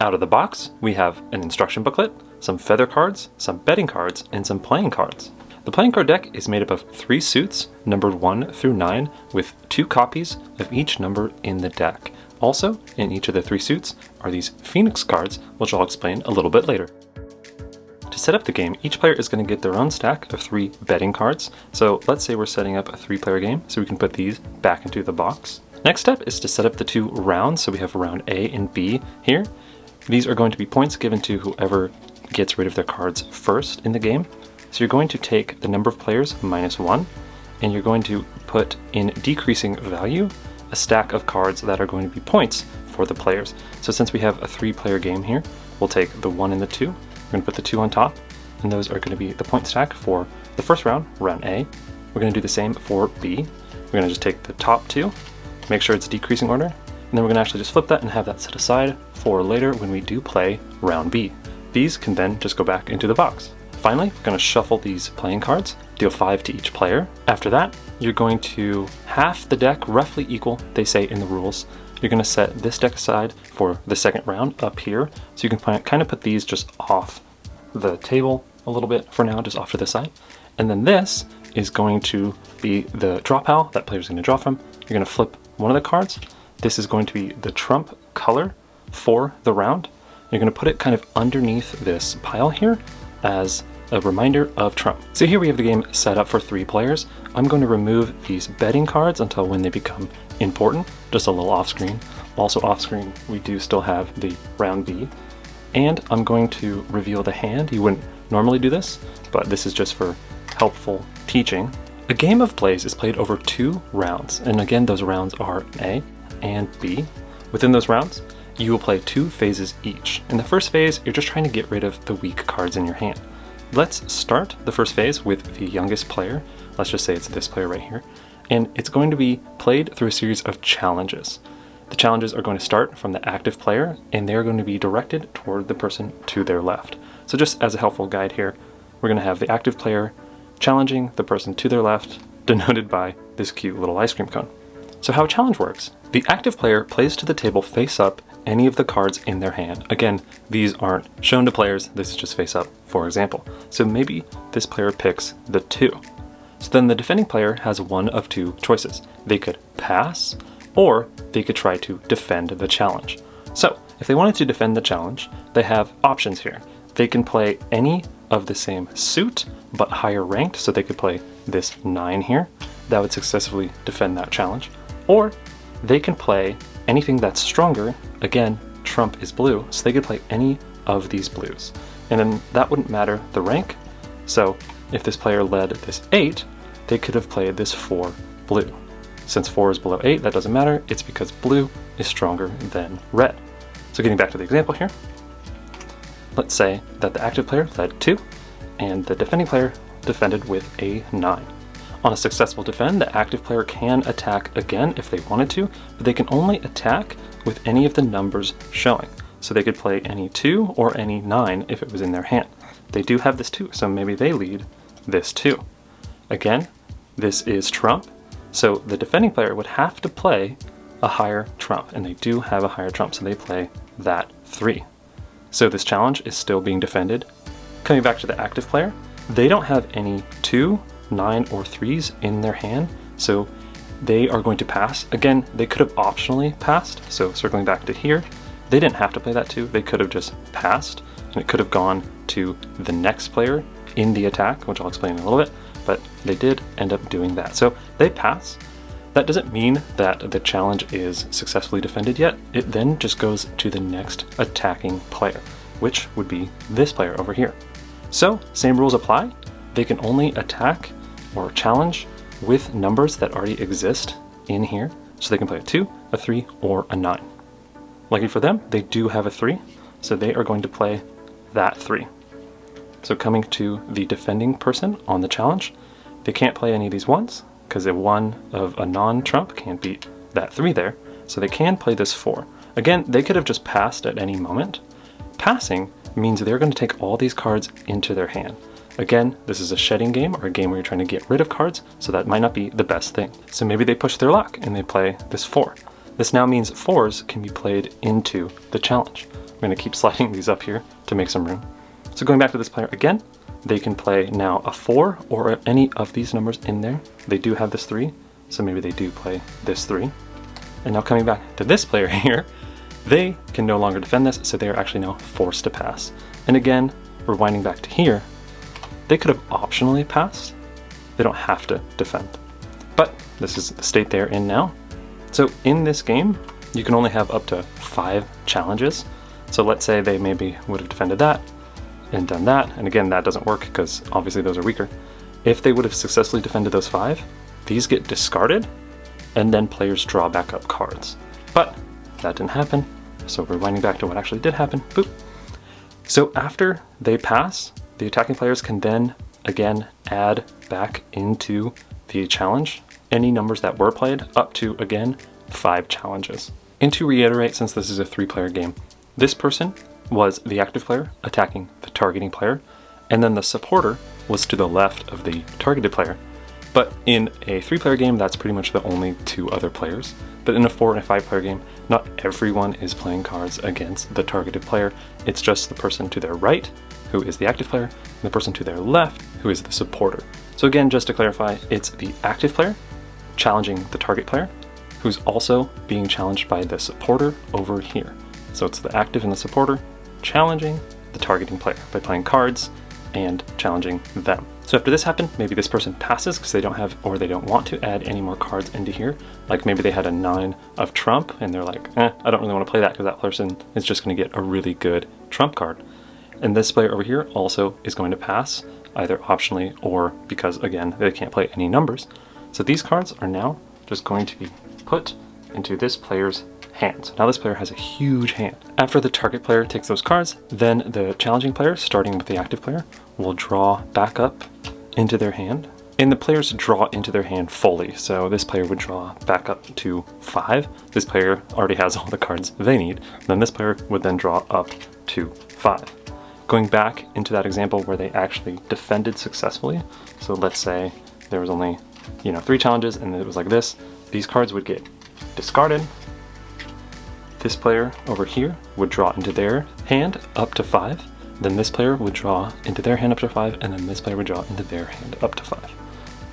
Out of the box, we have an instruction booklet, some feather cards, some betting cards, and some playing cards. The playing card deck is made up of 3 suits, numbered 1 through 9, with 2 copies of each number in the deck. Also, in each of the 3 suits are these Phoenix cards, which I'll explain a little bit later. To set up the game, each player is going to get their own stack of 3 betting cards. So let's say we're setting up a 3-player game, so we can put these back into the box. Next step is to set up the 2 rounds, so we have round A and B here. These are going to be points given to whoever gets rid of their cards first in the game. So you're going to take the number of players -1, and you're going to put in decreasing value a stack of cards that are going to be points for the players. So since we have a 3-player game here, we'll take the 1 and the 2. We're going to put the 2 on top, and those are going to be the point stack for the first round, round A. We're going to do the same for B. We're going to just take the top 2, make sure it's decreasing order, and then we're going to actually just flip that and have that set aside for later when we do play round B. These can then just go back into the box. Finally, we're going to shuffle these playing cards, deal 5 to each player. After that, you're going to half the deck, roughly equal, they say in the rules. You're going to set this deck aside for the second round up here, so you can kind of put these just off the table a little bit for now, just off to the side. And then this is going to be the draw pile that player's going to draw from. You're going to flip one of the cards. This is going to be the trump color for the round. You're going to put it kind of underneath this pile here as a reminder of trump. So here we have the game set up for 3 players. I'm going to remove these betting cards until when they become important, just a little off screen. Also off screen, we do still have the round B. And I'm going to reveal the hand. You wouldn't normally do this, but this is just for helpful teaching. A game of Blaze is played over 2 rounds, and again, those rounds are A and B. Within those rounds, you will play 2 phases each. In the first phase, you're just trying to get rid of the weak cards in your hand. Let's start the first phase with the youngest player. Let's just say it's this player right here. And it's going to be played through a series of challenges. The challenges are going to start from the active player, and they're going to be directed toward the person to their left. So just as a helpful guide here, we're going to have the active player challenging the person to their left, denoted by this cute little ice cream cone. So how a challenge works. The active player plays to the table face up any of the cards in their hand. Again, these aren't shown to players, this is just face up, for example. So maybe this player picks the 2. So then the defending player has one of 2 choices. They could pass, or they could try to defend the challenge. So if they wanted to defend the challenge, they have options here. They can play any of the same suit, but higher ranked, so they could play this 9 here. That would successfully defend that challenge. Or they can play anything that's stronger. Again, trump is blue, so they could play any of these blues. And then that wouldn't matter the rank. So if this player led this 8, they could have played this 4 blue. Since 4 is below 8, that doesn't matter. It's because blue is stronger than red. So getting back to the example here, let's say that the active player led 2, and the defending player defended with a 9. On a successful defend, the active player can attack again if they wanted to, but they can only attack with any of the numbers showing. So they could play any 2 or any 9 if it was in their hand. They do have this 2, so maybe they lead this 2. Again, this is trump, so the defending player would have to play a higher trump, and they do have a higher trump, so they play that 3. So this challenge is still being defended. Coming back to the active player, they don't have any 2, 9, or 3s in their hand, so they are going to pass. Again, they could have optionally passed, so circling back to here, they didn't have to play that 2, they could have just passed, and it could have gone to the next player in the attack, which I'll explain in a little bit, but they did end up doing that. So they pass. That doesn't mean that the challenge is successfully defended yet. It then just goes to the next attacking player, which would be this player over here. So same rules apply. They can only attack or challenge with numbers that already exist in here. So they can play a 2, a 3, or a 9. Lucky for them, they do have a 3, so they are going to play that 3. So coming to the defending person on the challenge, they can't play any of these 1s, because a 1 of a non-trump can't beat that 3 there, so they can play this 4. Again, they could have just passed at any moment. Passing means they're going to take all these cards into their hand. Again, this is a shedding game, or a game where you're trying to get rid of cards, so that might not be the best thing. So maybe they push their luck and they play this 4. This now means 4s can be played into the challenge. I'm going to keep sliding these up here to make some room. So going back to this player again, they can play now a 4 or any of these numbers in there. They do have this 3, so maybe they do play this 3. And now coming back to this player here, they can no longer defend this, so they are actually now forced to pass. And again, rewinding back to here, they could have optionally passed. They don't have to defend. But this is the state they're in now. So in this game, you can only have up to 5 challenges. So let's say they maybe would have defended that and done that. And again, that doesn't work because obviously those are weaker. If they would have successfully defended those 5, these get discarded and then players draw back up cards. But that didn't happen. So rewinding back to what actually did happen, boop. So after they pass, the attacking players can then again add back into the challenge any numbers that were played up to, again, 5 challenges. And to reiterate, since this is a 3-player game, this person was the active player attacking the targeting player, and then the supporter was to the left of the targeted player. But in a 3-player game, that's pretty much the only 2 other players. But in a 4 and a 5-player game, not everyone is playing cards against the targeted player. It's just the person to their right, who is the active player, and the person to their left, who is the supporter. So again, just to clarify, it's the active player challenging the target player, who's also being challenged by the supporter over here. So it's the active and the supporter challenging the targeting player by playing cards and challenging them. So after this happened, maybe this person passes because they don't have, or they don't want to add any more cards into here. Like maybe they had a 9 of trump and they're like, I don't really want to play that because that person is just going to get a really good trump card. And this player over here also is going to pass, either optionally or because, again, they can't play any numbers. So these cards are now just going to be put into this player's hand. So now this player has a huge hand. After the target player takes those cards, then the challenging player, starting with the active player, will draw back up into their hand. And the players draw into their hand fully. So this player would draw back up to 5. This player already has all the cards they need. Then this player would then draw up to 5. Going back into that example where they actually defended successfully. So let's say there was only, 3 challenges and it was like this. These cards would get discarded. This player over here would draw into their hand up to 5. Then this player would draw into their hand up to 5, and then this player would draw into their hand up to 5.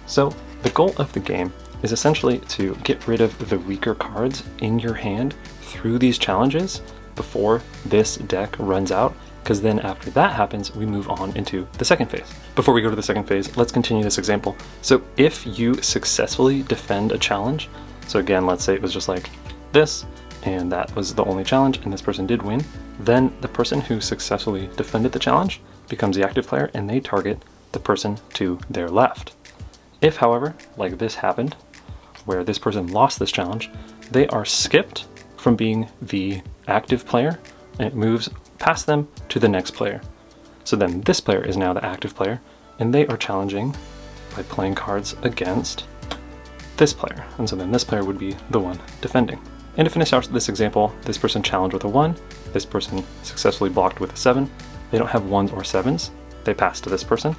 So the goal of the game is essentially to get rid of the weaker cards in your hand through these challenges before this deck runs out, because then after that happens, we move on into the second phase. Before we go to the second phase, let's continue this example. So if you successfully defend a challenge, so again, let's say it was just like this, and that was the only challenge, and this person did win, then the person who successfully defended the challenge becomes the active player, and they target the person to their left. If, however, like this happened, where this person lost this challenge, they are skipped from being the active player, and it moves past them to the next player. So then this player is now the active player, and they are challenging by playing cards against this player. And so then this player would be the one defending. And to finish out this example, this person challenged with a 1, this person successfully blocked with a 7. They don't have 1s or 7s, they pass to this person.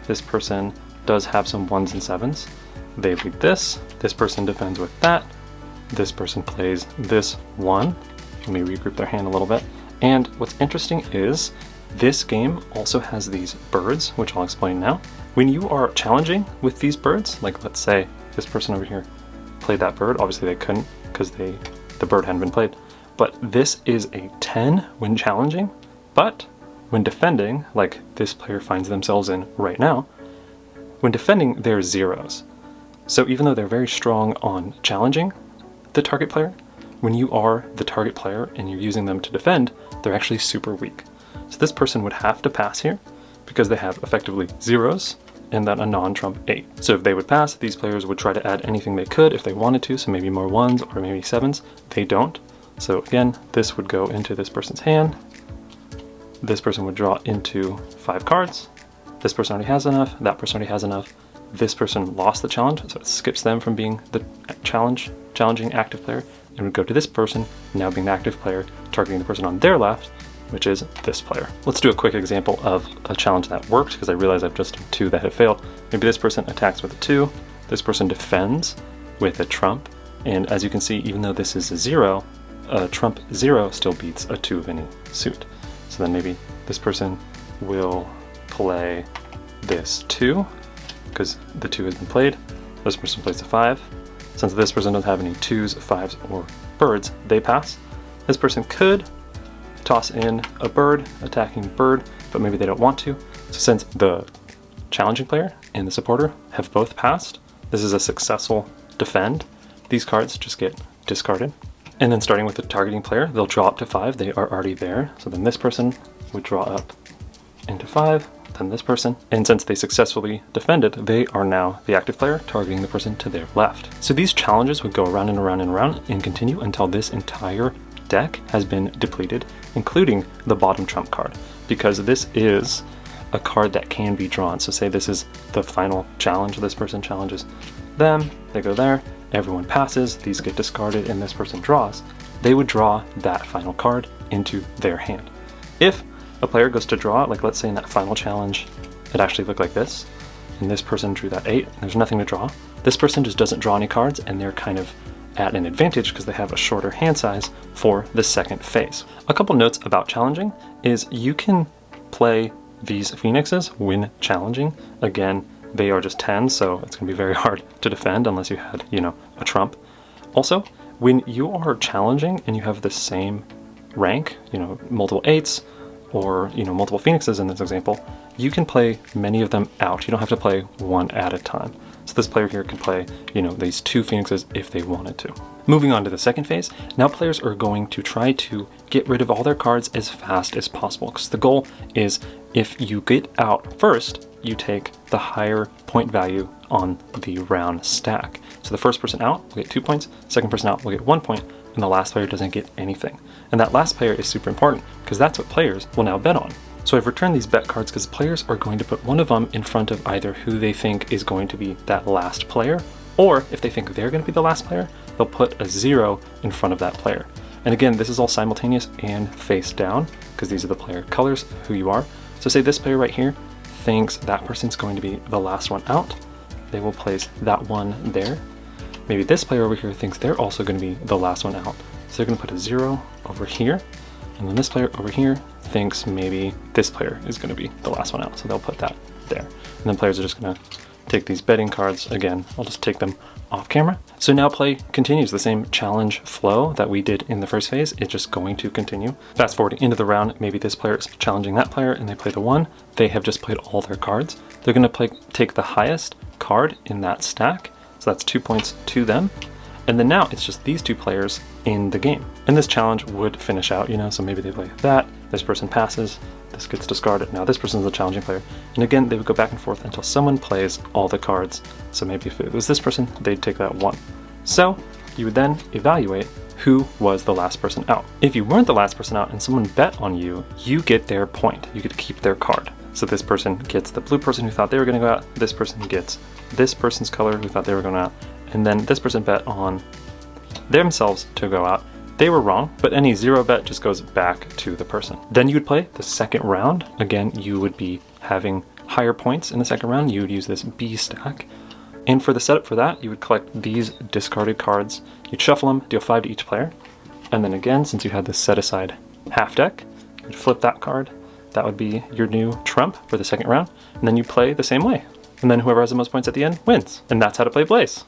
This person does have some 1s and 7s. They lead this person defends with that, this person plays this 1. Let me regroup their hand a little bit. And what's interesting is this game also has these birds, which I'll explain now. When you are challenging with these birds, like let's say this person over here played that bird, obviously they couldn't because the bird hadn't been played, but this is a 10 when challenging, but when defending, like this player finds themselves in right now, when defending they're 0s. So even though they're very strong on challenging the target player, when you are the target player and you're using them to defend, they're actually super weak. So this person would have to pass here because they have effectively 0s and then a non-trump 8. So if they would pass, these players would try to add anything they could if they wanted to, so maybe more 1s or maybe 7s. They don't. So again, this would go into this person's hand. This person would draw into 5 cards. This person already has enough, that person already has enough. This person lost the challenge, so it skips them from being the challenging active player, and would go to this person, now being the active player, targeting the person on their left, which is this player. Let's do a quick example of a challenge that worked, because I realize I've just done 2 that have failed. Maybe this person attacks with a 2, this person defends with a trump, and as you can see, even though this is a 0, a trump 0 still beats a 2 of any suit. So then maybe this person will play this 2, because the 2 has been played. This person plays the 5. Since this person doesn't have any 2s, 5s, or birds, they pass. This person could toss in a bird, attacking bird, but maybe they don't want to. So since the challenging player and the supporter have both passed, this is a successful defend. These cards just get discarded. And then starting with the targeting player, they'll draw up to 5. They are already there. So then this person would draw up into 5, then this person. And since they successfully defended, they are now the active player targeting the person to their left. So these challenges would go around and around and around and continue until this entire deck has been depleted, including the bottom trump card, because this is a card that can be drawn. So say this is the final challenge, this person challenges them, they go there, everyone passes, these get discarded, and this person draws. They would draw that final card into their hand. If a player goes to draw, like let's say in that final challenge, it actually looked like this, and this person drew that 8, and there's nothing to draw, this person just doesn't draw any cards, and they're kind of at an advantage because they have a shorter hand size for the second phase. A couple notes about challenging is you can play these phoenixes when challenging. Again, they are just 10, so it's going to be very hard to defend unless you had, a trump. Also, when you are challenging and you have the same rank, multiple 8s or, multiple phoenixes in this example, you can play many of them out. You don't have to play one at a time. So this player here can play, these 2 phoenixes if they wanted to. Moving on to the second phase, now players are going to try to get rid of all their cards as fast as possible, because the goal is if you get out first, you take the higher point value on the round stack. So the first person out will get 2 points, second person out will get 1 point, and the last player doesn't get anything. And that last player is super important because that's what players will now bet on. So I've returned these bet cards because players are going to put one of them in front of either who they think is going to be that last player, or if they think they're going to be the last player, they'll put a 0 in front of that player. And again, this is all simultaneous and face down because these are the player colors of who you are. So say this player right here thinks that person's going to be the last one out, they will place that one there. Maybe this player over here thinks they're also going to be the last one out, so they're going to put a 0 over here. And then this player over here thinks maybe this player is going to be the last one out, so they'll put that there. And then players are just going to take these betting cards. Again, I'll just take them off camera. So now play continues, the same challenge flow that we did in the first phase. It's just going to continue. Fast forward into the round, maybe this player is challenging that player and they play the 1. They have just played all their cards. They're going to take the highest card in that stack, so that's 2 points to them. And then now it's just these 2 players in the game. And this challenge would finish out, so maybe they play that, this person passes, this gets discarded, now this person's the challenging player. And again, they would go back and forth until someone plays all the cards. So maybe if it was this person, they'd take that 1. So you would then evaluate who was the last person out. If you weren't the last person out and someone bet on you, you get their point. You get to keep their card. So this person gets the blue person who thought they were going to go out, this person gets this person's color who thought they were going out, and then this person bet on themselves to go out. They were wrong, but any 0 bet just goes back to the person. Then you would play the second round. Again, you would be having higher points in the second round. You would use this B stack. And for the setup for that, you would collect these discarded cards. You'd shuffle them, deal 5 to each player. And then again, since you had this set aside half deck, you'd flip that card. That would be your new trump for the second round. And then you play the same way. And then whoever has the most points at the end wins. And that's how to play Blaze.